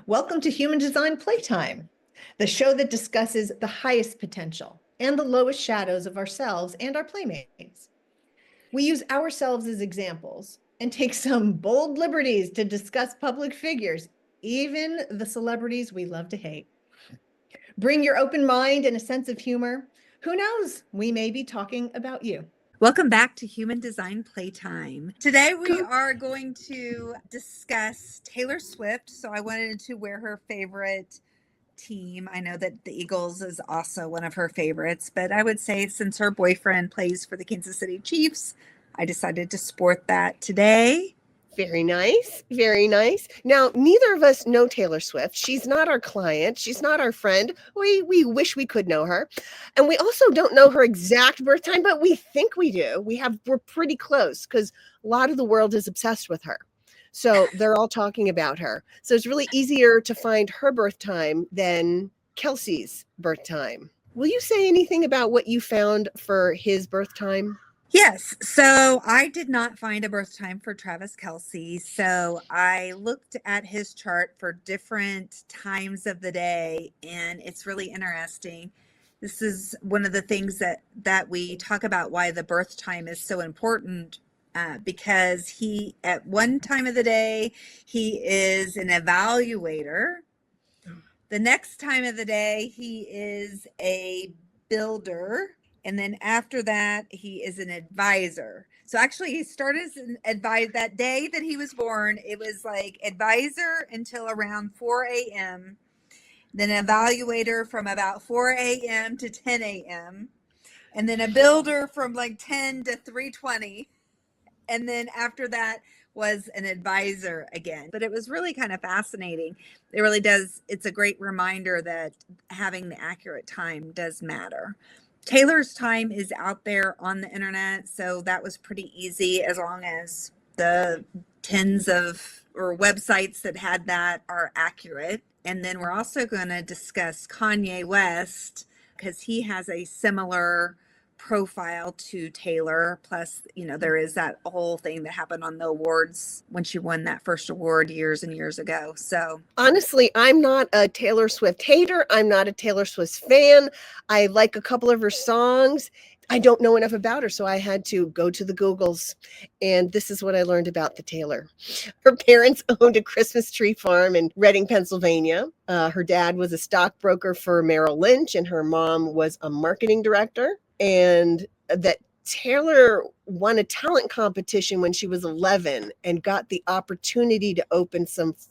Welcome to Human Design Playtime, the show that discusses the highest potential and the lowest shadows of ourselves and our playmates. We use ourselves as examples and take some bold liberties to discuss public figures, even the celebrities we love to hate. Bring your open mind and a sense of humor. Who knows? We may be talking about you. Welcome back to Human Design Playtime. Today we are going to discuss Taylor Swift. So I wanted to wear her favorite team. I know that the Eagles is also one of her favorites, but I would say since her boyfriend plays for the Kansas City Chiefs, I decided to sport that today. Very nice. Very nice. Now, neither of us know Taylor Swift. She's not our client. She's not our friend. We wish we could know her. And we also don't know her exact birth time, but we think we do. We're pretty close because a lot of the world is obsessed with her. So they're all talking about her. So it's really easier to find her birth time than Kelce's birth time. Will you say anything about what you found for his birth time? Yes. So I did not find a birth time for Travis Kelce. So I looked at his chart for different times of the day, and it's really interesting. This is one of the things that we talk about why the birth time is so important, because he, at one time of the day, he is an evaluator. The next time of the day, he is a builder. And then after that, he is an advisor. So actually, he started as an advisor that day that he was born. It was like advisor until around 4 a.m. Then evaluator from about 4 a.m. to 10 a.m. And then a builder from like 10 to 3:20. And then after that was an advisor again. But it was really kind of fascinating. It really does. It's a great reminder that having the accurate time does matter. Taylor's time is out there on the internet, so that was pretty easy as long as the tens of or websites that had that are accurate. And then we're also going to discuss Kanye West because he has a similar profile to Taylor. Plus, there is that whole thing that happened on the awards when she won that first award years and years ago. So honestly, I'm not a Taylor Swift hater. I'm not a Taylor Swift fan. I like a couple of her songs. I don't know enough about her, so I had to go to the Googles, and this is what I learned about the Taylor. Her parents owned a Christmas tree farm in Reading, Pennsylvania. Her dad was a stockbroker for Merrill Lynch, and her mom was a marketing director. And that Taylor won a talent competition when she was 11 and got the opportunity to open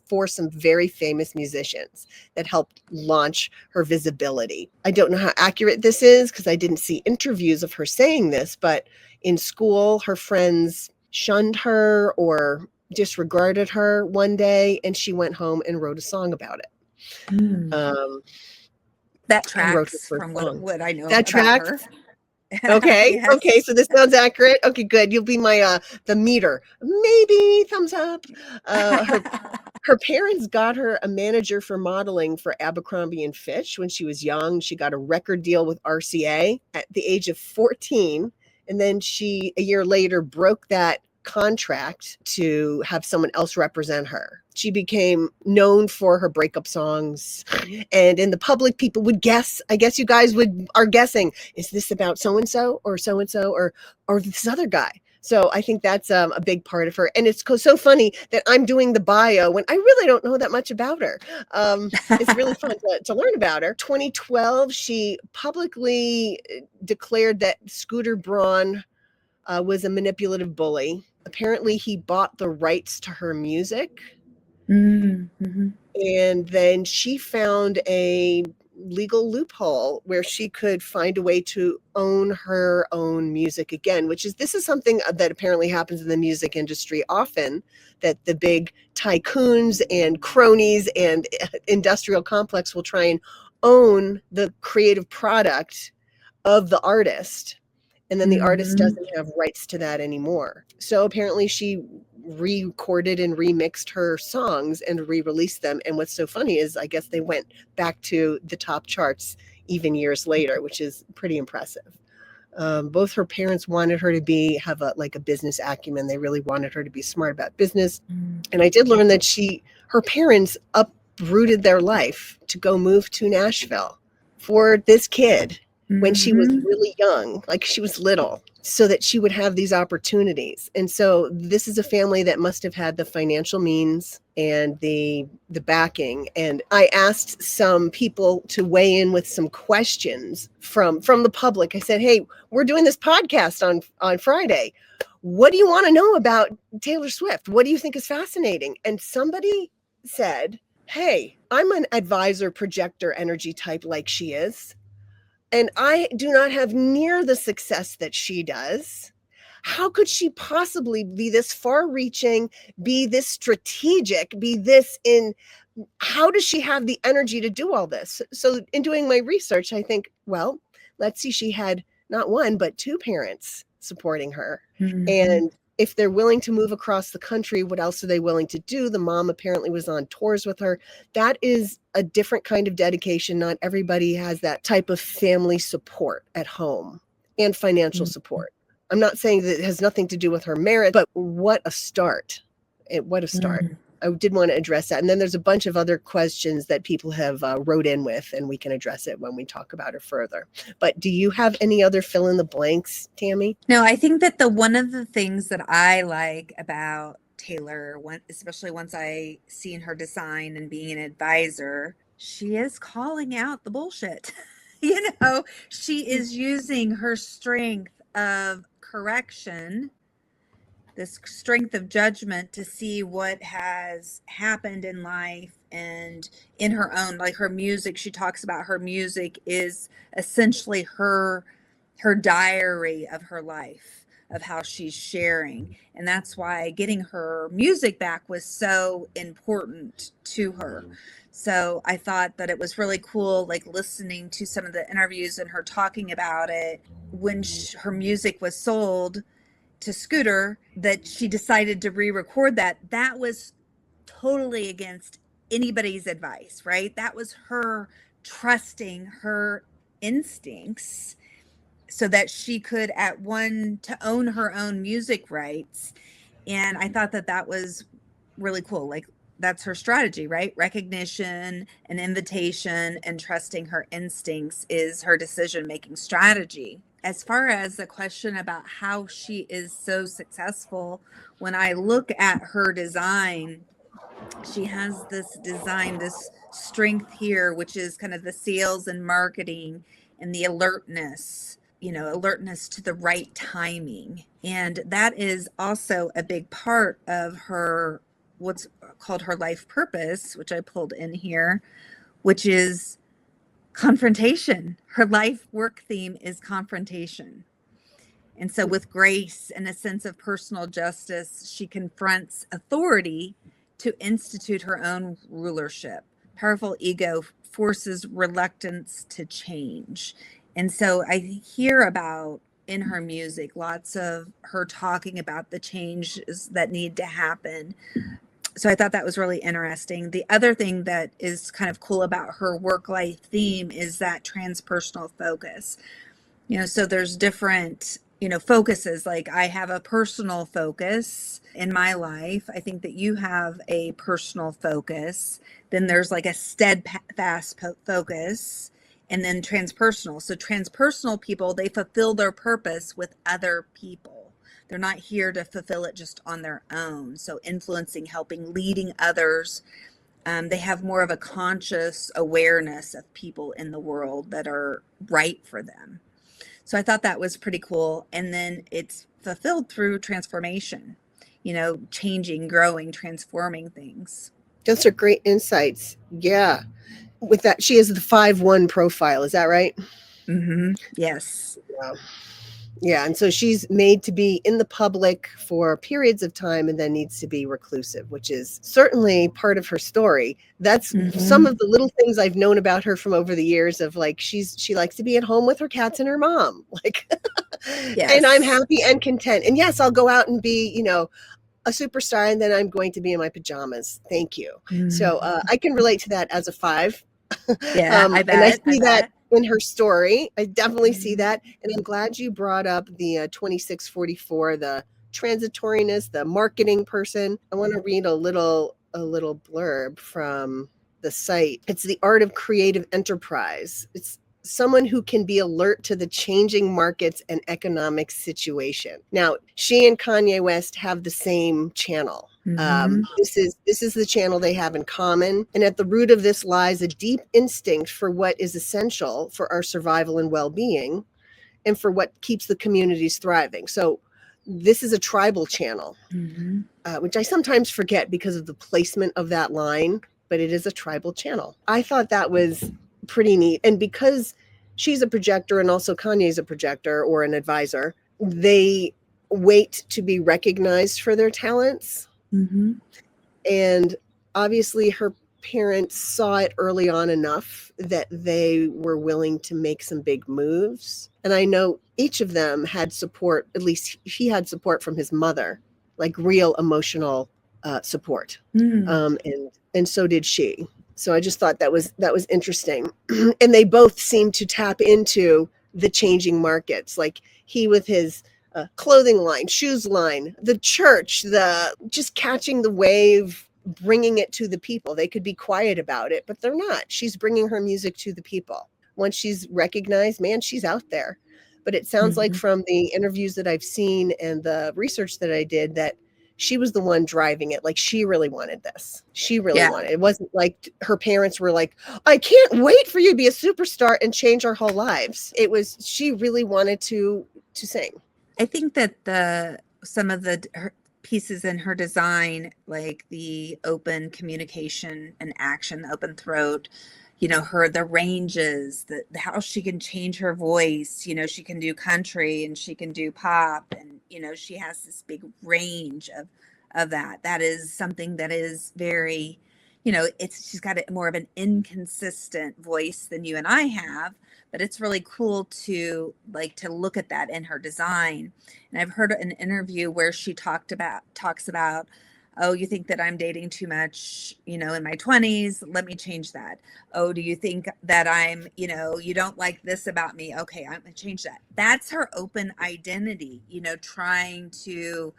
for some very famous musicians that helped launch her visibility. I don't know how accurate this is because I didn't see interviews of her saying this, but in school, her friends shunned her or disregarded her one day, and she went home and wrote a song about it. That tracks from what I know. That tracks. Her. Okay. Yes. Okay. So this sounds accurate. Okay, good. You'll be my the meter. Maybe thumbs up. Her parents got her a manager for modeling for Abercrombie and Fitch when she was young. She got a record deal with RCA at the age of 14, and then she a year later broke that contract to have someone else represent her. She became known for her breakup songs, and in the public, people would guess. I guess you guys are guessing: is this about so and so or this other guy? So I think that's a big part of her, and it's so funny that I'm doing the bio when I really don't know that much about her. It's really fun to learn about her. 2012, she publicly declared that Scooter Braun was a manipulative bully. Apparently, he bought the rights to her music. Mm-hmm. And then she found a legal loophole where she could find a way to own her own music again, this is something that apparently happens in the music industry often, that the big tycoons and cronies and industrial complex will try and own the creative product of the artist. And then the artist doesn't have rights to that anymore. So apparently she re-recorded and remixed her songs and re-released them. And what's so funny is I guess they went back to the top charts even years later, which is pretty impressive. Both her parents wanted her to have a business acumen. They really wanted her to be smart about business. And I did learn that her parents, up uprooted their life to go move to Nashville for this kid when she was really young, like she was little, so that she would have these opportunities. And so this is a family that must have had the financial means and the backing. And I asked some people to weigh in with some questions from the public. I said, hey, we're doing this podcast on Friday. What do you want to know about Taylor Swift? What do you think is fascinating? And somebody said, hey, I'm an advisor projector energy type like she is. And I do not have near the success that she does. How could she possibly be this far reaching, be this strategic, be this in, how does she have the energy to do all this? So in doing my research, I think, well, let's see, she had not one, but two parents supporting her. And if they're willing to move across the country, what else are they willing to do? The mom apparently was on tours with her. That is a different kind of dedication. Not everybody has that type of family support at home and financial support. I'm not saying that it has nothing to do with her merit, but what a start. What a start. I did want to address that. And then there's a bunch of other questions that people have wrote in with, and we can address it when we talk about it further. But do you have any other fill in the blanks, Tammy? No, I think that one of the things that I like about Taylor, especially once I seen her design and being an advisor, she is calling out the bullshit. She is using her strength of correction, this strength of judgment, to see what has happened in life and in her own, like her music. She talks about her music is essentially her diary of her life, of how she's sharing. And that's why getting her music back was so important to her. So I thought that it was really cool, like listening to some of the interviews and her talking about it when her music was sold to Scooter, that she decided to re-record that. That was totally against anybody's advice, right? That was her trusting her instincts so that she could to own her own music rights. And I thought that was really cool. Like, that's her strategy, right? Recognition and invitation and trusting her instincts is her decision-making strategy. As far as the question about how she is so successful, when I look at her design, she has this design, this strength here, which is kind of the sales and marketing and the alertness to the right timing. And that is also a big part of her, what's called her life purpose, which I pulled in here, which is confrontation. Her life work theme is confrontation. And so with grace and a sense of personal justice, she confronts authority to institute her own rulership. Powerful ego forces reluctance to change. And so I hear about in her music lots of her talking about the changes that need to happen. So I thought that was really interesting. The other thing that is kind of cool about her work life theme is that transpersonal focus. So there's different focuses. Like, I have a personal focus in my life. I think that you have a personal focus. Then there's like a steadfast focus, and then transpersonal. So transpersonal people, they fulfill their purpose with other people. They're not here to fulfill it just on their own. So influencing, helping, leading others. They have more of a conscious awareness of people in the world that are right for them. So I thought that was pretty cool. And then it's fulfilled through transformation, changing, growing, transforming things. Those are great insights. Yeah. With that, she has the 5-1 profile. Is that right? Yes. Wow. Yeah. And so she's made to be in the public for periods of time and then needs to be reclusive, which is certainly part of her story. That's some of the little things I've known about her from over the years, of like, she likes to be at home with her cats and her mom, like, yes. And I'm happy and content. And yes, I'll go out and be, a superstar, and then I'm going to be in my pajamas. Thank you. So I can relate to that as a 5. Yeah, I bet. And I see that in her story. I definitely see that. And I'm glad you brought up the 2644, the transitoriness, the marketing person. I want to read a little blurb from the site. It's the art of creative enterprise. It's someone who can be alert to the changing markets and economic situation. Now, she and Kanye West have the same channel. This is the channel they have in common. And at the root of this lies a deep instinct for what is essential for our survival and well-being, and for what keeps the communities thriving. So this is a tribal channel, which I sometimes forget because of the placement of that line, but it is a tribal channel. I thought that was pretty neat. And because she's a projector and also Kanye's a projector or an advisor, they wait to be recognized for their talents. And obviously her parents saw it early on enough that they were willing to make some big moves. And I know each of them had support, at least he had support from his mother, like real emotional support. And so did she. So I just thought that was interesting. And they both seemed to tap into the changing markets, like he with his clothing line, shoes line, the church, the just catching the wave, bringing it to the people. They could be quiet about it, but they're not. She's bringing her music to the people. Once she's recognized, man, she's out there. But it sounds like from the interviews that I've seen and the research that I did that she was the one driving it. Like she really wanted this. She really wanted it. It wasn't like her parents were like, I can't wait for you to be a superstar and change our whole lives. It was, she really wanted to sing. I think that some of her pieces in her design, like the open communication and action, the open throat, the ranges, how she can change her voice, she can do country and she can do pop, and she has this big range of that. That is something that is very, she's got more of an inconsistent voice than you and I have, but it's really cool to look at that in her design. And I've heard an interview where she talks about, oh, you think that I'm dating too much, in my 20s? Let me change that. Oh, do you think that I'm, you don't like this about me? Okay, I'm going to change that. That's her open identity, trying to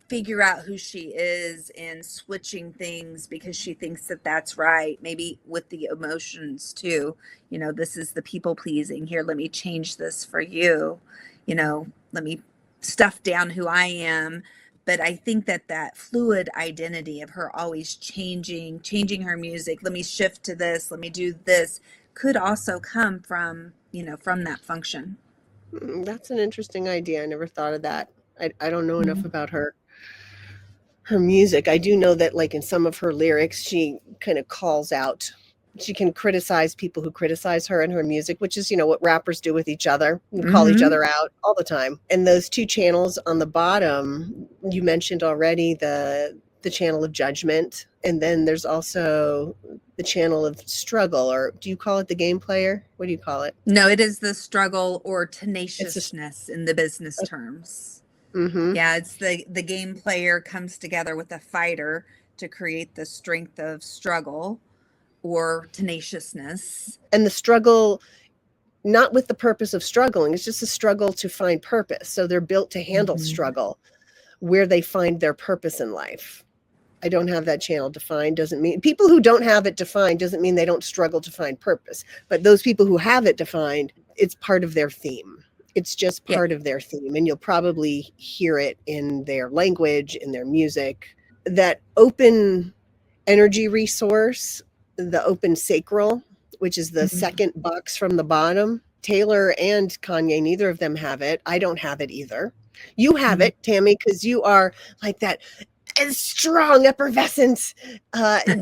figure out who she is and switching things because she thinks that that's right. Maybe with the emotions too, this is the people pleasing here. Let me change this for you. Let me stuff down who I am. But I think that fluid identity of her always changing her music, let me shift to this, let me do this, could also come from that function. That's an interesting idea. I never thought of that. I don't know enough about her music. I do know that in some of her lyrics, she kind of calls out. She can criticize people who criticize her and her music, which is, what rappers do with each other. You call each other out all the time. And those two channels on the bottom, you mentioned already the channel of judgment. And then there's also the channel of struggle, or do you call it the game player? What do you call it? No, it is the struggle or tenaciousness in the business terms. Yeah, it's the game player comes together with a fighter to create the strength of struggle or tenaciousness. And the struggle, not with the purpose of struggling, it's just a struggle to find purpose. So they're built to handle struggle where they find their purpose in life. I don't have that channel defined. Doesn't mean people who don't have it defined doesn't mean they don't struggle to find purpose. But those people who have it defined, it's part of their theme. It's just part of their theme. And you'll probably hear it in their language, in their music. That open energy resource, the open sacral, which is the second box from the bottom. Taylor and Kanye, neither of them have it. I don't have it either. You have it, Tammy, because you are like that strong, effervescent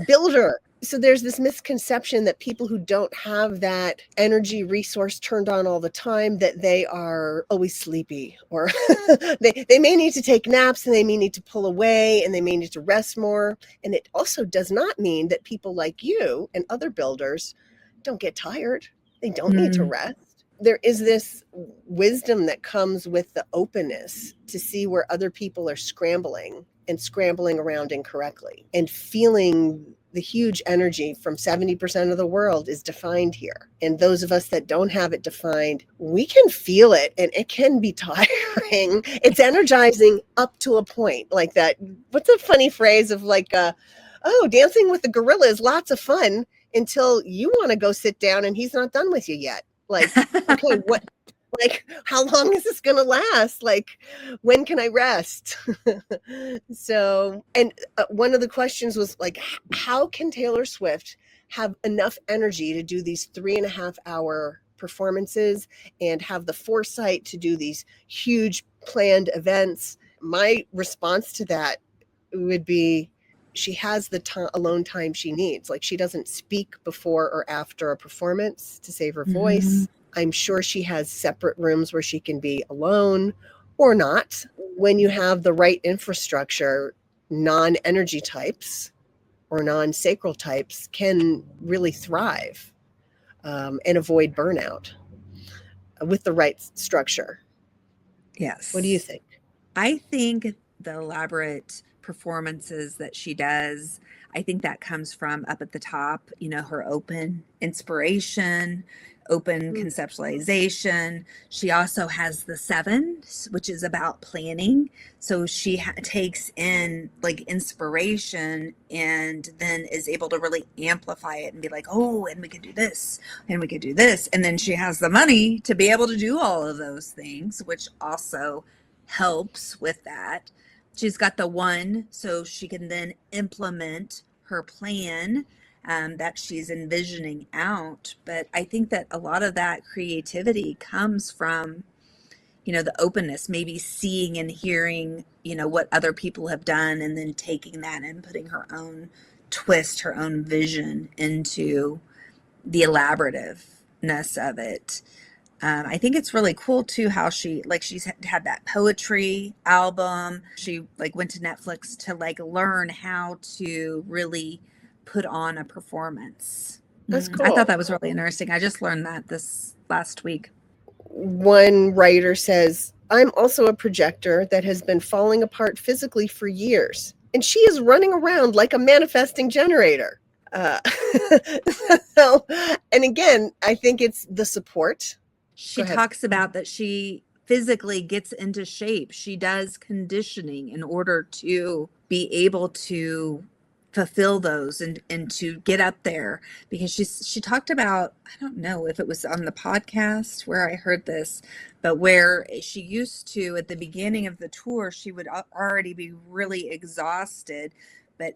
builder. So there's this misconception that people who don't have that energy resource turned on all the time, that they are always sleepy, or they may need to take naps, and they may need to pull away, and they may need to rest more. And it also does not mean that people like you and other builders don't get tired. They don't need to rest. There is this wisdom that comes with the openness to see where other people are scrambling around incorrectly, and feeling the huge energy from 70% of the world is defined here. And those of us that don't have it defined, we can feel it, and it can be tiring. It's energizing up to a point like that. What's a funny phrase of oh, dancing with the gorilla is lots of fun until you want to go sit down and he's not done with you yet. Like, okay, what, like, how long is this going to last? Like, when can I rest? So, and one of the questions was like, how can Taylor Swift have enough energy to do these 3.5-hour performances and have the foresight to do these huge planned events? My response to that would be, she has the alone time she needs. Like, she doesn't speak before or after a performance to save her voice. I'm sure she has separate rooms where she can be alone or not. When you have the right infrastructure, non-energy types or non-sacral types can really thrive and avoid burnout with the right structure. Yes. What do you think? I think the elaborate performances that she does, I think that comes from up at the top, her open inspiration, open conceptualization. She also has the 7, which is about planning. So she takes in like inspiration and then is able to really amplify it and be like, oh, and we could do this and we could do this. And then she has the money to be able to do all of those things, which also helps with that. She's got the 1, so she can then implement her plan that she's envisioning out. But I think that a lot of that creativity comes from, the openness, maybe seeing and hearing, what other people have done, and then taking that and putting her own twist, her own vision into the elaborativeness of it. I think it's really cool too how she's had that poetry album. She went to Netflix to learn how to really put on a performance. That's cool. I thought that was really interesting. I just learned that this last week. One writer says, I'm also a projector that has been falling apart physically for years, and she is running around like a manifesting generator. So, and again, I think it's the support. She talks about that she physically gets into shape. She does conditioning in order to be able to fulfill those and to get up there, because she talked about, I don't know if it was on the podcast where I heard this, but where she used to, at the beginning of the tour, she would already be really exhausted, but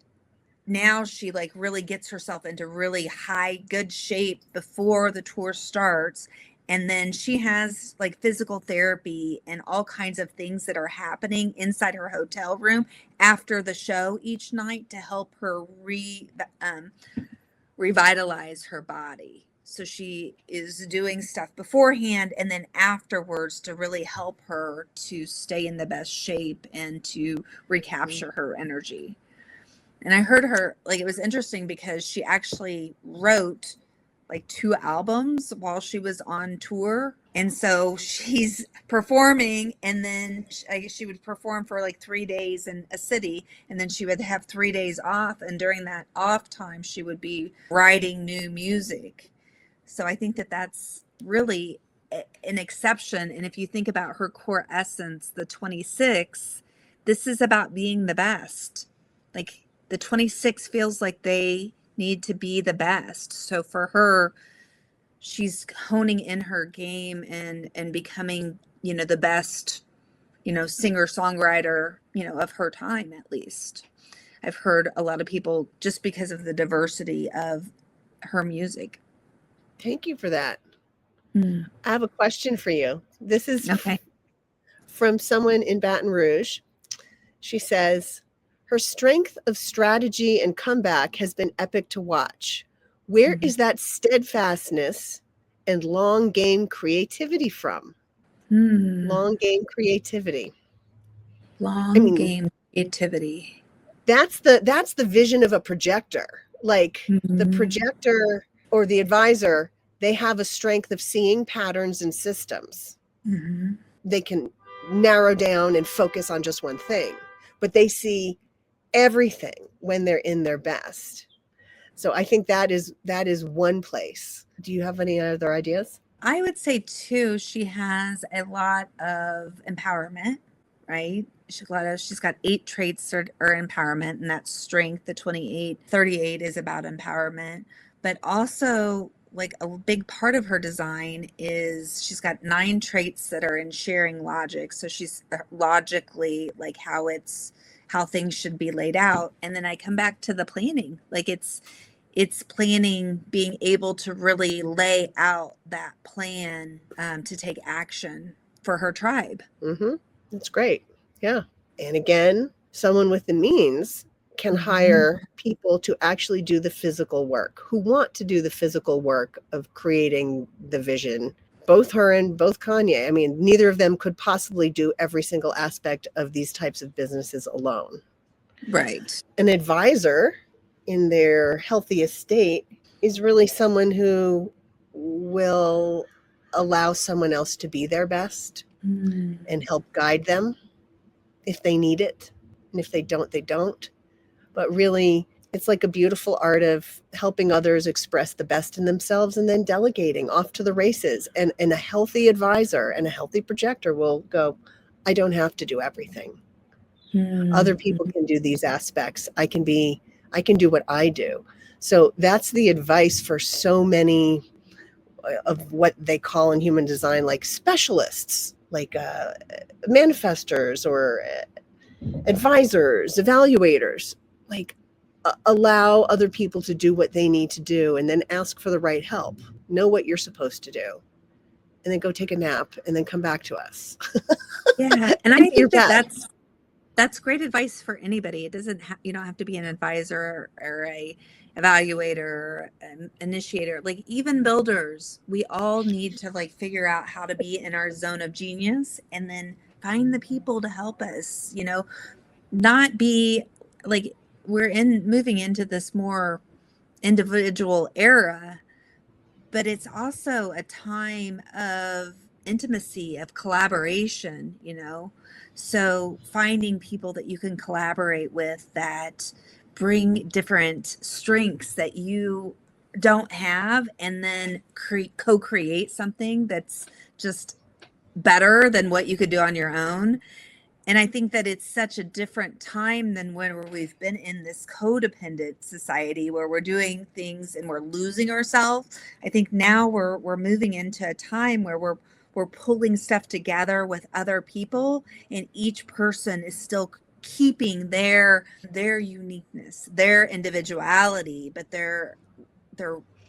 now she really gets herself into really good shape before the tour starts. And then she has physical therapy and all kinds of things that are happening inside her hotel room after the show each night to help her revitalize her body. So she is doing stuff beforehand and then afterwards to really help her to stay in the best shape and to recapture her energy. And I heard her, it was interesting because she actually wrote 2 albums while she was on tour. And so she's performing, and then she would perform for 3 days in a city, and then she would have 3 days off. And during that off time, she would be writing new music. So I think that that's really an exception. And if you think about her core essence, the 26, this is about being the best. The 26 feels like they need to be the best. So for her, she's honing in her game and becoming, the best, singer songwriter, of her time, at least. I've heard a lot of people, just because of the diversity of her music. Thank you for that. I have a question for you. This is from someone in Baton Rouge. She says, her strength of strategy and comeback has been epic to watch. Where is that steadfastness and long game creativity from? Long game creativity. Game creativity. That's the vision of a projector. The projector or the advisor, they have a strength of seeing patterns and systems. They can narrow down and focus on just one thing, but they see everything when they're in their best. So I think that is one place. Do you have any other ideas? I would say too, she has a lot of empowerment, right? she's got 8 traits or empowerment, and that's strength. The 38 is about empowerment, but also like a big part of her design is she's got 9 traits that are in sharing logic. So she's logically like how things should be laid out. And then I come back to the planning. Like it's planning, being able to really lay out that plan to take action for her tribe. That's great. Yeah. And again, someone with the means can hire people to actually do the physical work, who want to do the physical work of creating the vision. Both her and both Kanye. I mean, neither of them could possibly do every single aspect of these types of businesses alone. Right. An advisor in their healthiest state is really someone who will allow someone else to be their best and help guide them if they need it. And if they don't, they don't. But really, it's like a beautiful art of helping others express the best in themselves and then delegating off to the races. And a healthy advisor and a healthy projector will go, I don't have to do everything. Other people can do these aspects. I can do what I do. So that's the advice for so many of what they call in human design, like specialists, like manifestors or advisors, evaluators, like allow other people to do what they need to do and then ask for the right help. Know what you're supposed to do. And then go take a nap and then come back to us. Yeah. And I think that's great advice for anybody. It doesn't you don't have to be an advisor or a evaluator or an initiator. Like even builders, we all need to like figure out how to be in our zone of genius and then find the people to help us, not be like we're moving into this more individual era, but it's also a time of intimacy, of collaboration, so finding people that you can collaborate with that bring different strengths that you don't have, and then co-create something that's just better than what you could do on your own. And I think that it's such a different time than when we've been in this codependent society where we're doing things and we're losing ourselves. I think now we're moving into a time where we're pulling stuff together with other people, and each person is still keeping their uniqueness, their individuality, but they're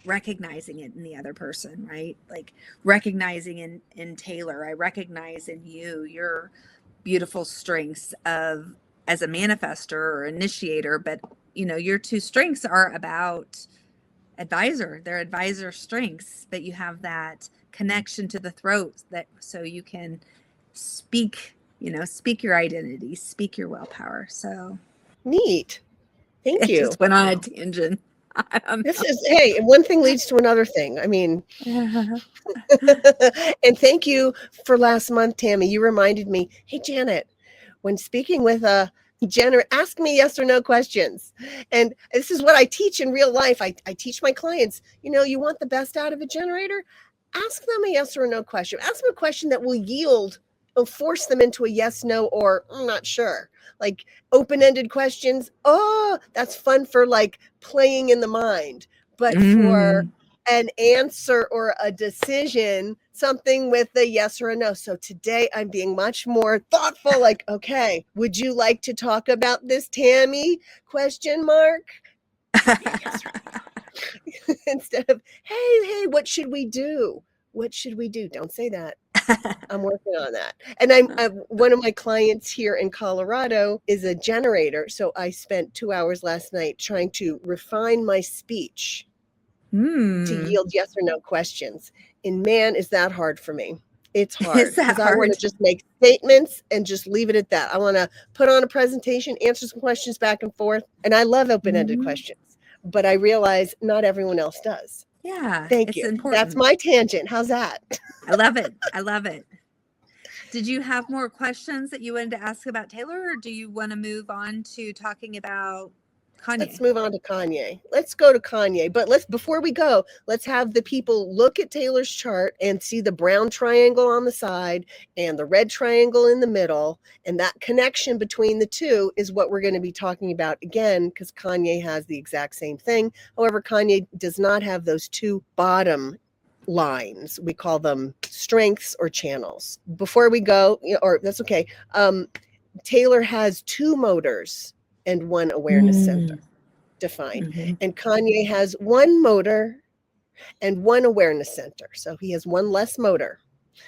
recognizing it in the other person, right? Like recognizing in Taylor, I recognize in your beautiful strengths of as a manifester or initiator, but your 2 strengths are about advisor. They're advisor strengths, but you have that connection to the throat that so you can speak your identity, speak your willpower. So Neat. Thank it you. just went on a tangent. This is, hey, one thing leads to another thing. I mean, and thank you for last month, Tammy. You reminded me, hey, Janet, when speaking with a generator, ask me yes or no questions. And this is what I teach in real life. I teach my clients, you want the best out of a generator? Ask them a yes or a no question. Ask them a question that will yield or force them into a yes, no, or I'm not sure. Like open-ended questions. Oh, that's fun for like playing in the mind. But for an answer or a decision, something with a yes or a no. So today I'm being much more thoughtful, like, okay, would you like to talk about this, Tammy? Question mark. Yes or no. Instead of, hey, what should we do? What should we do? Don't say that. I'm working on that. And I'm one of my clients here in Colorado is a generator. So I spent 2 hours last night trying to refine my speech to yield yes or no questions. And man, is that hard for me. It's hard because I want to just make statements and just leave it at that. I want to put on a presentation, answer some questions back and forth. And I love open-ended questions, but I realize not everyone else does. Yeah. Thank you. Important. That's my tangent. How's that? I love it. I love it. Did you have more questions that you wanted to ask about Taylor, or do you want to move on to talking about Kanye. Let's move on to Kanye. Let's go to Kanye. But before we go, let's have the people look at Taylor's chart and see the brown triangle on the side and the red triangle in the middle. And that connection between the two is what we're going to be talking about again, because Kanye has the exact same thing. However, Kanye does not have those two bottom lines. We call them strengths or channels. Before we go, or that's okay. Taylor has two motors and one awareness center defined. Mm-hmm. And Kanye has one motor and one awareness center. So he has one less motor,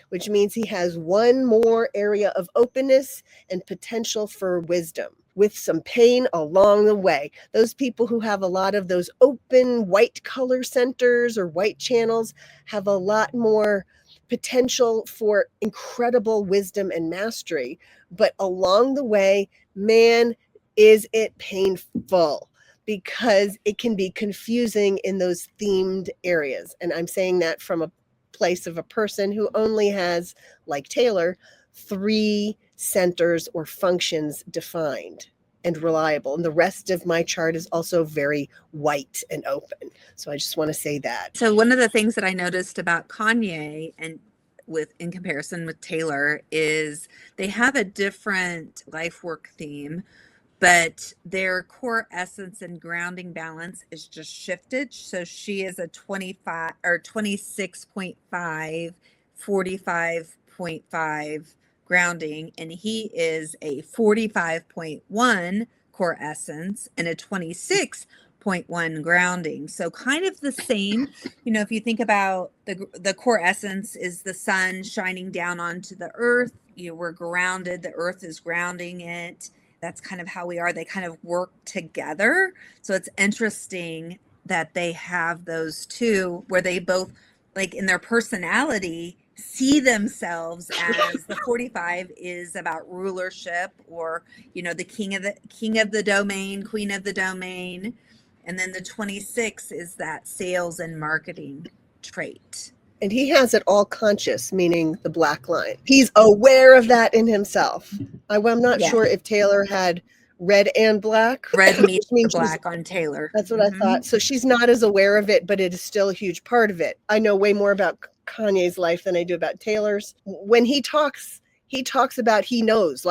which means he has one more area of openness and potential for wisdom with some pain along the way. Those people who have a lot of those open white color centers or white channels have a lot more potential for incredible wisdom and mastery. But along the way, man, is it painful, because it can be confusing in those themed areas. And I'm saying that from a place of a person who only has, like Taylor, 3 centers or functions defined and reliable. And the rest of my chart is also very white and open. So I just want to say that. So one of the things that I noticed about Kanye and in comparison with Taylor is they have a different life work theme, but their core essence and grounding balance is just shifted. So she is a 25 or 26.5, 45.5 grounding, and he is a 45.1 core essence and a 26.1 grounding. So kind of the same, if you think about the core essence is the sun shining down onto the earth. We're grounded, the earth is grounding it. That's kind of how we are. They kind of work together. So it's interesting that they have those two where they both, like in their personality, see themselves as the 45 is about rulership, or, the king of the domain, queen of the domain. And then the 26 is that sales and marketing trait. And he has it all conscious, meaning the black line. He's aware of that in himself. I'm not sure if Taylor had red and black. Red meets the black on Taylor. That's what I thought. So she's not as aware of it, but it is still a huge part of it. I know way more about Kanye's life than I do about Taylor's. When he talks about he knows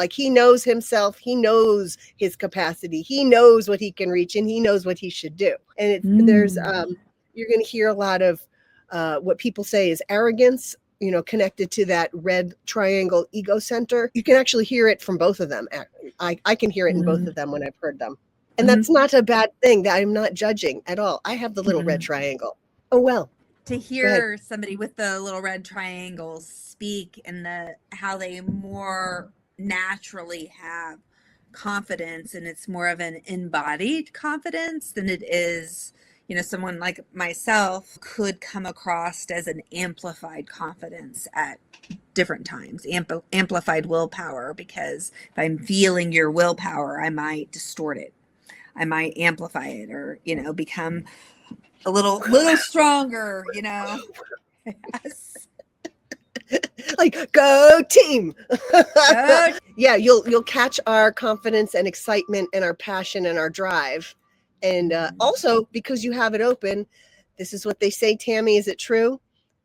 himself. He knows his capacity. He knows what he can reach, and he knows what he should do. And there's you're going to hear a lot of what people say is arrogance, connected to that red triangle ego center. You can actually hear it from both of them. I can hear it in both of them when I've heard them. And that's not a bad thing. That I'm not judging at all. I have the little red triangle. Oh, well. To hear somebody with the little red triangles speak and how they more naturally have confidence, and it's more of an embodied confidence than it is, someone like myself could come across as an amplified confidence at different times, amplified willpower, because if I'm feeling your willpower, I might distort it. I might amplify it, or, become a little stronger, Yes. Like, go team. Yeah, you'll catch our confidence and excitement and our passion and our drive. And also, because you have it open, this is what they say, Tammy, is it true?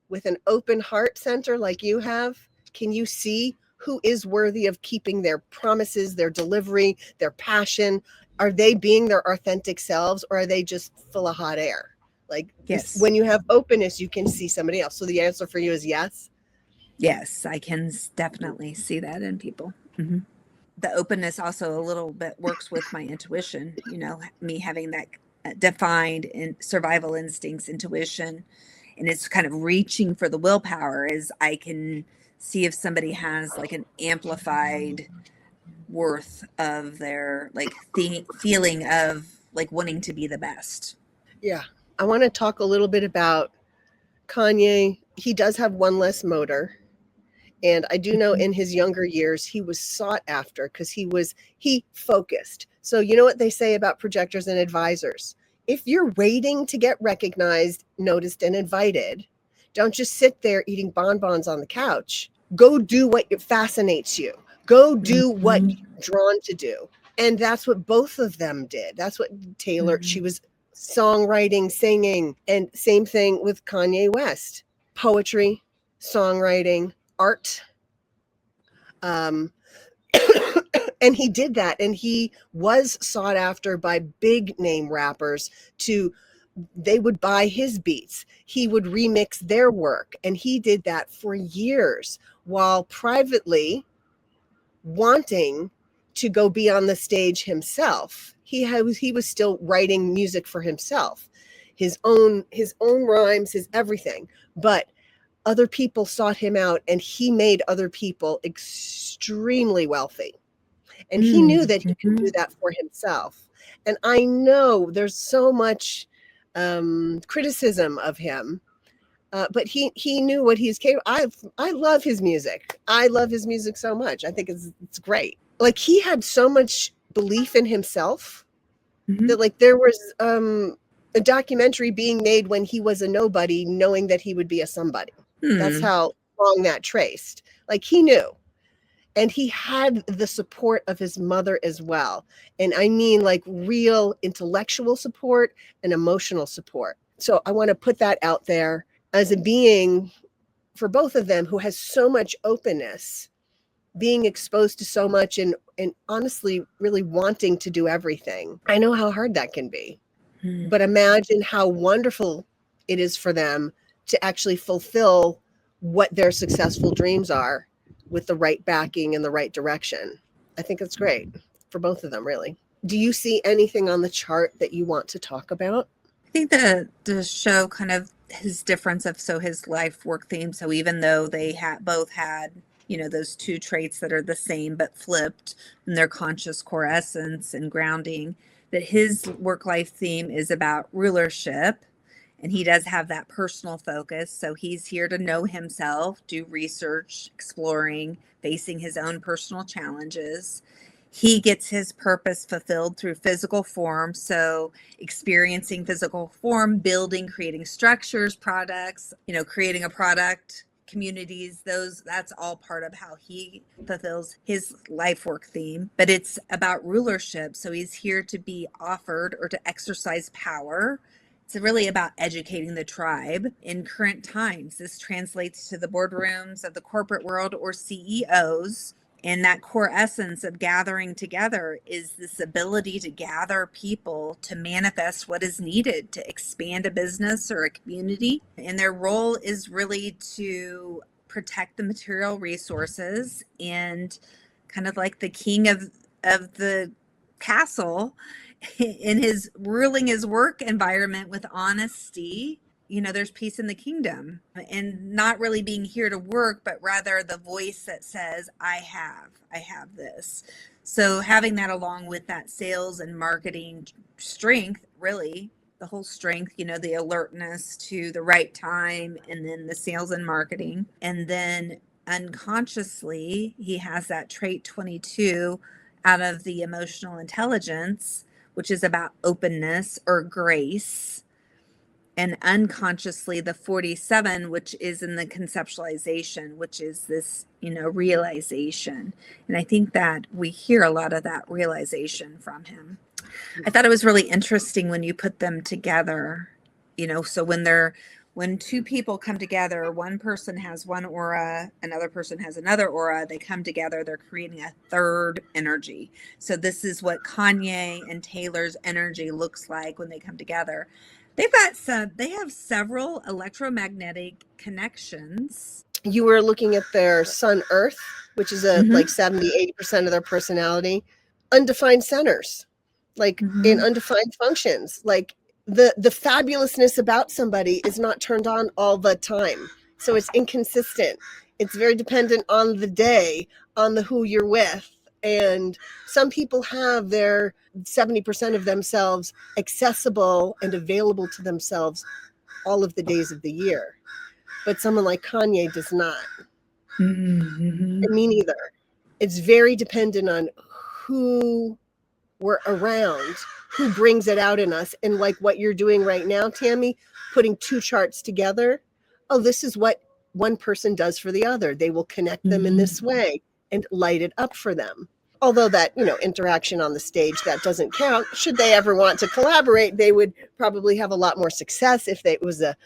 With an open heart center like you have, can you see who is worthy of keeping their promises, their delivery, their passion? Are they being their authentic selves, or are they just full of hot air? Like, yes. When you have openness, you can see somebody else. So the answer for you is yes? Yes, I can definitely see that in people. Mm-hmm. The openness also a little bit works with my intuition, me having that defined in survival instincts, intuition, and it's kind of reaching for the willpower. Is I can see if somebody has like an amplified worth of their feeling of like wanting to be the best. Yeah. I want to talk a little bit about Kanye. He does have one less motor. And I do know in his younger years, he was sought after because he focused. So you know what they say about projectors and advisors? If you're waiting to get recognized, noticed, and invited, don't just sit there eating bonbons on the couch. Go do what fascinates you. Go do what you're drawn to do. And that's what both of them did. That's what Taylor, she was songwriting, singing, and same thing with Kanye West. Poetry, songwriting, art. And he did that, and he was sought after by big name rappers they would buy his beats. He would remix their work, and he did that for years while privately wanting to go be on the stage himself. He was still writing music for himself, his own rhymes, his everything. But other people sought him out, and he made other people extremely wealthy. And he knew that he could do that for himself. And I know there's so much criticism of him, but he knew what he's capable. I love his music. I love his music so much. I think it's great. Like, he had so much belief in himself that, like, there was a documentary being made when he was a nobody, knowing that he would be a somebody. That's how long that traced. Like, he knew. And he had the support of his mother as well. And I mean, like, real intellectual support and emotional support. So I want to put that out there as a being for both of them who has so much openness, being exposed to so much, and honestly really wanting to do everything. I know how hard that can be. But imagine how wonderful it is for them to actually fulfill what their successful dreams are with the right backing and the right direction. I think it's great for both of them, really. Do you see anything on the chart that you want to talk about? I think the show kind of his difference of his life work theme. So even though they both had, those two traits that are the same but flipped in their conscious core essence and grounding, that his work life theme is about rulership. And he does have that personal focus. So he's here to know himself, do research, exploring, facing his own personal challenges. He gets his purpose fulfilled through physical form. So experiencing physical form, building, creating structures, products, creating a product, communities, that's all part of how he fulfills his life work theme. But it's about rulership. So he's here to be offered or to exercise power. It's really about educating the tribe in current times. This translates to the boardrooms of the corporate world or CEOs. And that core essence of gathering together is this ability to gather people to manifest what is needed to expand a business or a community. And their role is really to protect the material resources and kind of like the king of the castle in his ruling his work environment with honesty. There's peace in the kingdom, and not really being here to work, but rather the voice that says, I have this. So having that along with that sales and marketing strength, really the whole strength, the alertness to the right time, and then the sales and marketing. And then unconsciously, he has that trait 22 out of the emotional intelligence, which is about openness or grace. And unconsciously, the 47, which is in the conceptualization, which is this, realization. And I think that we hear a lot of that realization from him. I thought it was really interesting when you put them together, so when two people come together, one person has one aura, another person has another aura, they come together, they're creating a third energy. So this is what Kanye and Taylor's energy looks like when they come together. They have several electromagnetic connections. You were looking at their sun earth, which is like 70-80% of their personality. Undefined centers, like in undefined functions. Like the fabulousness about somebody is not turned on all the time. So it's inconsistent. It's very dependent on the day, on the who you're with. And some people have their 70% of themselves accessible and available to themselves all of the days of the year. But someone like Kanye does not. And me neither. It's very dependent on who we're around, who brings it out in us. And like what you're doing right now, Tammy, putting two charts together. Oh, this is what one person does for the other. They will connect them in this way and light it up for them. Although that, interaction on the stage, that doesn't count. Should they ever want to collaborate, they would probably have a lot more success if it was a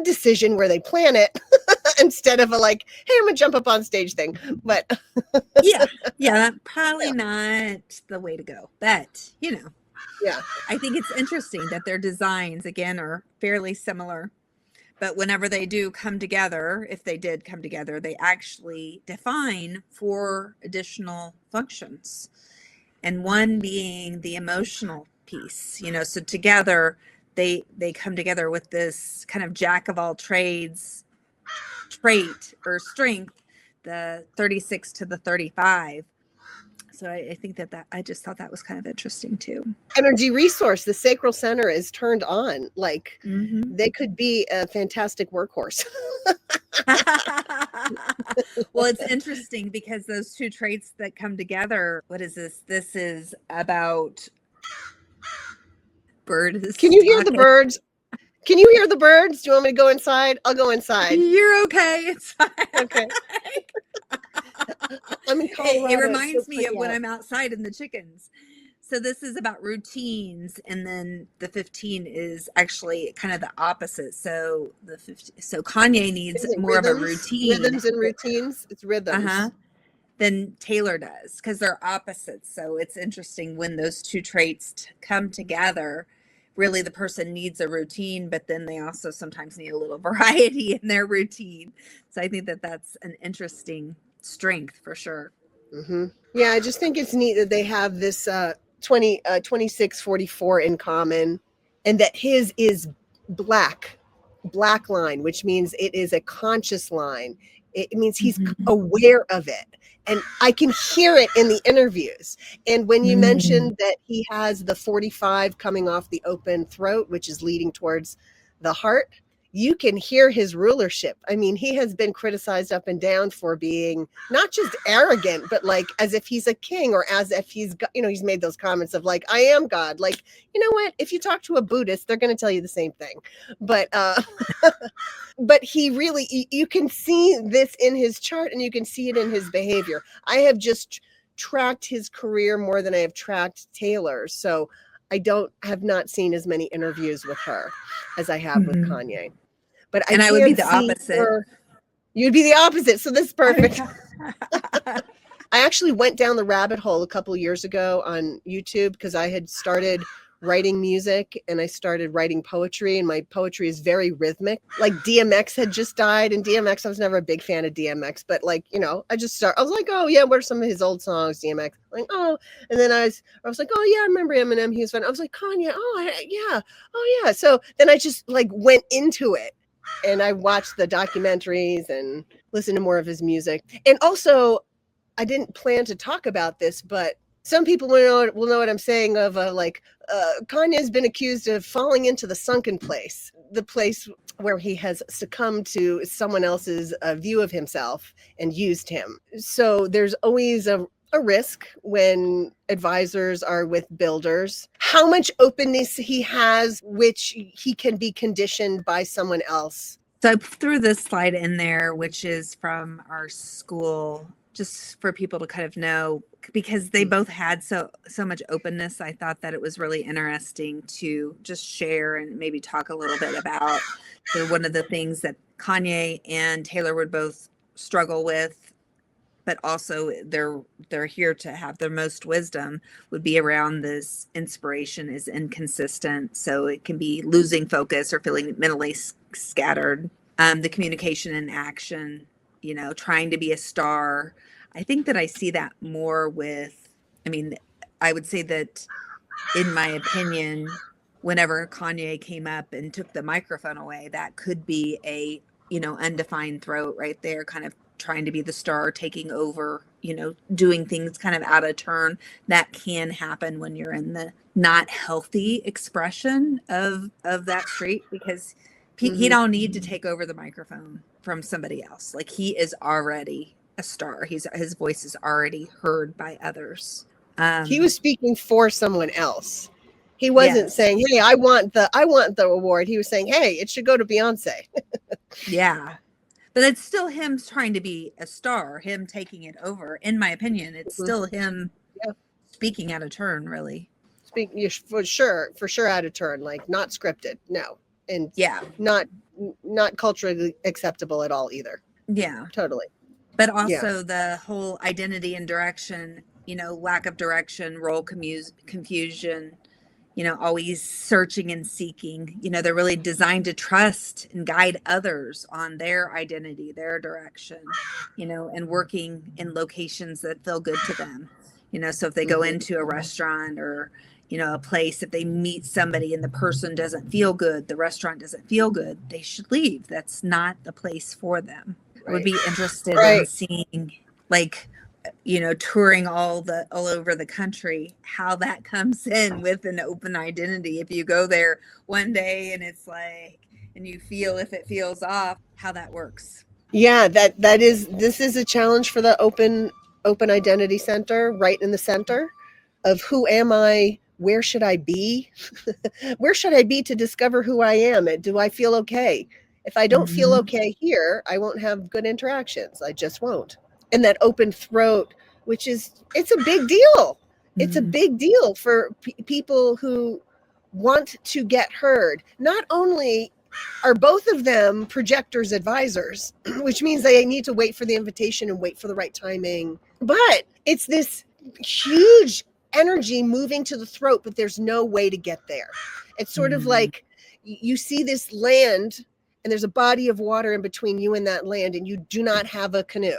decision where they plan it instead of hey, I'm gonna jump up on stage thing. But yeah, probably not the way to go. But yeah, I think it's interesting that their designs again are fairly similar. But whenever they do come together, if they did come together, they actually define 4 additional functions. And one being the emotional piece, so together they come together with this kind of jack of all trades trait or strength, the 36 to the 35. So I think that I just thought that was kind of interesting too. Energy resource, the sacral center is turned on. Mm-hmm. They could be a fantastic workhorse. Well, it's interesting because those 2 traits that come together, what is this? This is about birds. Can you hear the birds? Can you hear the birds? Do you want me to go inside? I'll go inside. You're okay. It's fine. Okay. I'm in Colorado. It reminds me of when I'm outside and the chickens. So this is about routines, and then the 15 is actually kind of the opposite. So so Kanye needs more rhythms? of a routine. Rhythms and routines. It's rhythms. Than Taylor does, because they're opposites. So it's interesting when those 2 traits come together. Really, the person needs a routine, but then they also sometimes need a little variety in their routine. So I think that that's an interesting strength for sure. Mm-hmm. Yeah, I just think it's neat that they have this 2644 in common, and that his is black line, which means it is a conscious line. It means he's aware of it. And I can hear it in the interviews. And when you mentioned that he has the 45 coming off the open throat, which is leading towards the heart, you can hear his rulership. I mean, he has been criticized up and down for being not just arrogant, but as if he's a king, or as if he's, he's made those comments of I am God. You know what? If you talk to a Buddhist, they're going to tell you the same thing. But, but he really, you can see this in his chart, and you can see it in his behavior. I have just tracked his career more than I have tracked Taylor's. So I have not seen as many interviews with her as I have with Kanye. But I would be the opposite. You'd be the opposite. So this is perfect. I actually went down the rabbit hole a couple of years ago on YouTube because I had started writing music and I started writing poetry, and my poetry is very rhythmic. DMX had just died, and DMX, I was never a big fan of DMX, but I was like, oh yeah, what are some of his old songs, DMX? And then I was like, oh yeah, I remember Eminem, he was fun. I was like, Kanye, oh yeah. So then I just went into it, and I watched the documentaries and listened to more of his music. And also, I didn't plan to talk about this, but some people will know what I'm saying of Kanye has been accused of falling into the sunken place, the place where he has succumbed to someone else's view of himself and used him. So there's always a risk when advisors are with builders, how much openness he has, which he can be conditioned by someone else. So I threw this slide in there, which is from our school, just for people to kind of know, because they both had so much openness. I thought that it was really interesting to just share and maybe talk a little bit about one of the things that Kanye and Taylor would both struggle with, but also they're here to have their most wisdom, would be around this inspiration is inconsistent. So it can be losing focus or feeling mentally scattered. The communication and action, trying to be a star. I think that I see that more with, I would say that in my opinion, whenever Kanye came up and took the microphone away, that could be a, undefined throat right there, kind of trying to be the star, taking over, doing things kind of out of turn. That can happen when you're in the not healthy expression of that trait, because he don't need to take over the microphone from somebody else. He is already a star. His voice is already heard by others. He was speaking for someone else. He wasn't saying, "Hey, I want the award." He was saying, "Hey, it should go to Beyonce." Yeah. But it's still him trying to be a star, him taking it over. In my opinion, it's still him speaking out of turn, really. For sure out of turn, like not scripted, no, and not culturally acceptable at all either. Yeah, totally. But also the whole identity and direction, lack of direction, role confusion, always searching and seeking. They're really designed to trust and guide others on their identity, their direction, and working in locations that feel good to them. So if they go into a restaurant or, a place, if they meet somebody and the person doesn't feel good, the restaurant doesn't feel good, they should leave. That's not the place for them. I would be interested in seeing, like, touring all over the country, how that comes in with an open identity. If you go there one day and it's like, and you feel if it feels off, how that works. Yeah, this is a challenge for the open identity center, right in the center of who am I? Where should I be? Where should I be to discover who I am? Do I feel okay? If I don't feel okay here, I won't have good interactions. I just won't. And that open throat, it's a big deal. It's a big deal for people who want to get heard. Not only are both of them projectors advisors, which means they need to wait for the invitation and wait for the right timing, but it's this huge energy moving to the throat, but there's no way to get there. It's sort of like you see this land and there's a body of water in between you and that land, and you do not have a canoe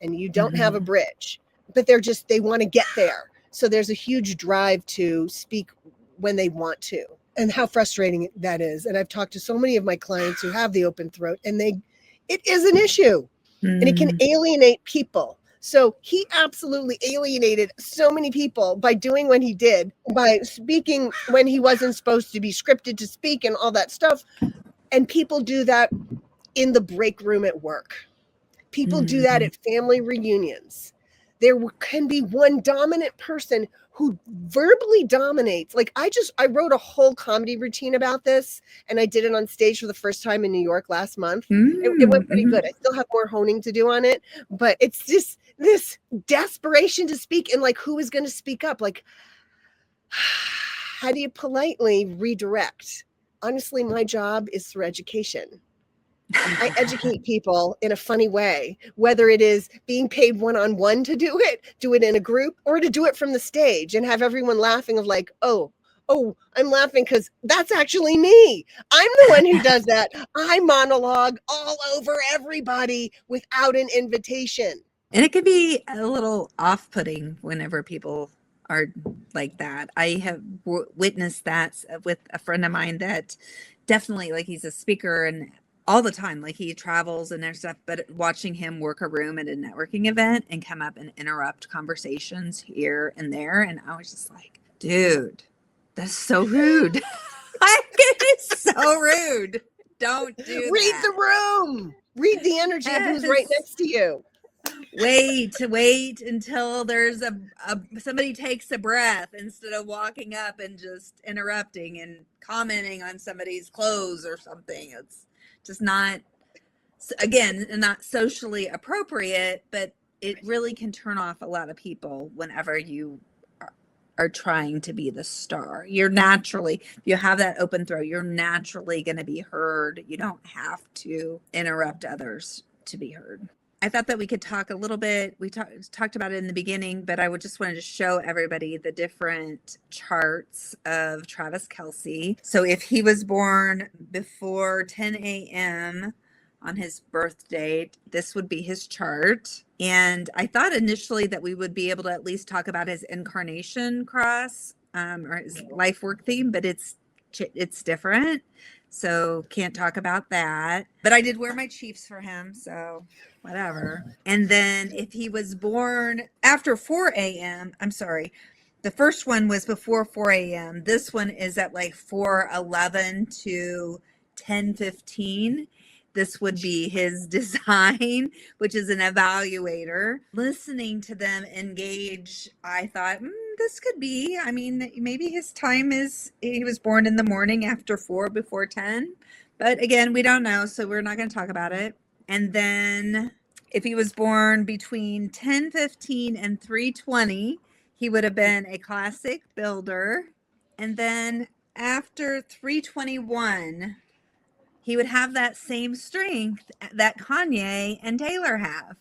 and you don't have a bridge, but they want to get there. So there's a huge drive to speak when they want to, and how frustrating that is. And I've talked to so many of my clients who have the open throat, and it is an issue and it can alienate people. So he absolutely alienated so many people by doing what he did, by speaking when he wasn't supposed to be scripted to speak and all that stuff. And people do that in the break room at work. People do that at family reunions. There can be one dominant person who verbally dominates. Like I wrote a whole comedy routine about this, and I did it on stage for the first time in New York last month. It went pretty good. I still have more honing to do on it, but it's just this desperation to speak, and like, who is going to speak up? Like, how do you politely redirect? Honestly, my job is through education. I educate people in a funny way, whether it is being paid one-on-one to do it in a group, or to do it from the stage and have everyone laughing of like, oh, I'm laughing because that's actually me. I'm the one who does that. I monologue all over everybody without an invitation. And it can be a little off-putting whenever people are like that. I have witnessed that with a friend of mine that definitely, like, he's a speaker and all the time, like he travels and there's stuff, but watching him work a room at a networking event and come up and interrupt conversations here and there. And I was just like, dude, that's so rude. It's so rude. Don't do Read that. the room. Read the energy of who's right next to you. Wait until there's somebody takes a breath instead of walking up and just interrupting and commenting on somebody's clothes or something. It's just not socially appropriate, but it really can turn off a lot of people whenever you are trying to be the star. You're naturally, if you have that open throat, you're naturally going to be heard. You don't have to interrupt others to be heard. I thought that we could talk a little bit. We talked about it in the beginning, but I just wanted to show everybody the different charts of Travis Kelce. So if he was born before 10 a.m. on his birth date, this would be his chart. And I thought initially that we would be able to at least talk about his incarnation cross or his life work theme, but it's different. So can't talk about that. But I did wear my Chiefs for him, so whatever. And then if he was born after 4 a.m., I'm sorry, the first one was before 4 a.m. This one is at like 4:11 to 10:15. This would be his design, which is an evaluator. Listening to them engage, I thought, this could be, maybe his time he was born in the morning after 4, before 10. But again, we don't know, so we're not going to talk about it. And then if he was born between 10:15 and 3:20, he would have been a classic builder. And then after 3:21, he would have that same strength that Kanye and Taylor have.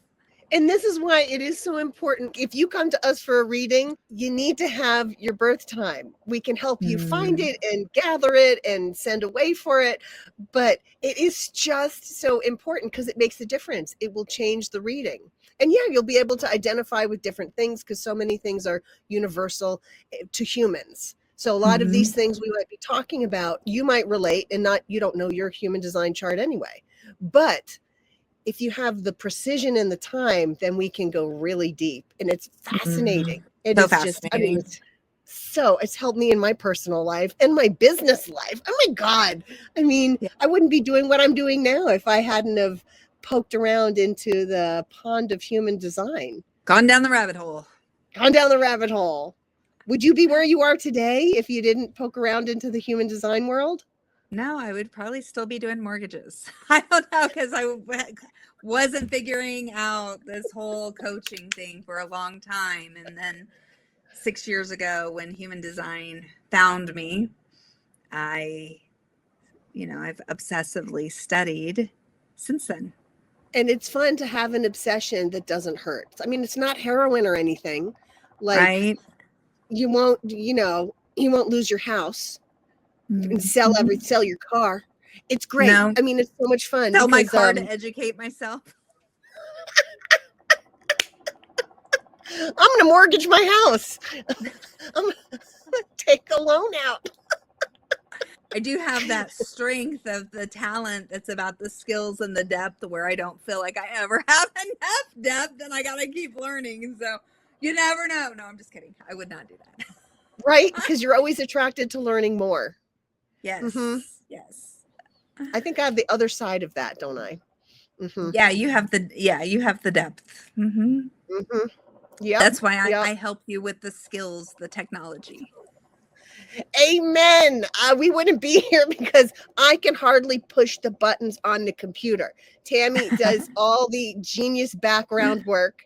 And this is why it is so important. If you come to us for a reading, you need to have your birth time. We can help you find it and gather it and send away for it. But it is just so important because it makes a difference. It will change the reading. And yeah, you'll be able to identify with different things because so many things are universal to humans. So a lot of these things we might be talking about, you might relate and you don't know your human design chart anyway. But if you have the precision and the time, then we can go really deep. And it's fascinating. It So is fascinating. just, it's helped me in my personal life and my business life. Oh my God. I mean, I wouldn't be doing what I'm doing now if I hadn't have poked around into the pond of human design. Gone down the rabbit hole. Gone down the rabbit hole. Would you be where you are today if you didn't poke around into the human design world? No, I would probably still be doing mortgages. I don't know, because I wasn't figuring out this whole coaching thing for a long time. And then 6 years ago, when human design found me, I've obsessively studied since then. And it's fun to have an obsession that doesn't hurt. I mean, it's not heroin or anything. Like, right? You won't lose your house and sell your car. It's great. No. I mean, it's so much fun. Sell my car to educate myself. I'm going to mortgage my house. I'm going to take a loan out. I do have that strength of the talent that's about the skills and the depth where I don't feel like I ever have enough depth and I got to keep learning. And so you never know. No, I'm just kidding. I would not do that. Right? Because you're always attracted to learning more. Yes. Yes. I think I have the other side of that, don't I? Yeah, you have the depth. Yeah. That's why I help you with the skills, the technology. Amen. We wouldn't be here because I can hardly push the buttons on the computer. Tammy does all the genius background work.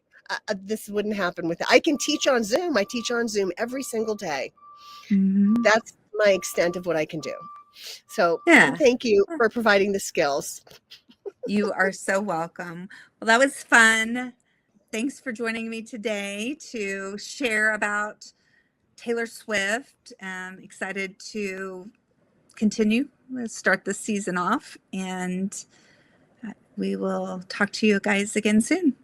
This wouldn't happen with it. I can teach on Zoom. I teach on Zoom every single day. That's my extent of what I can do. So thank you for providing the skills. You are so welcome. Well, that was fun. Thanks for joining me today to share about Taylor Swift. I'm excited to continue. Let's start the season off, and we will talk to you guys again soon.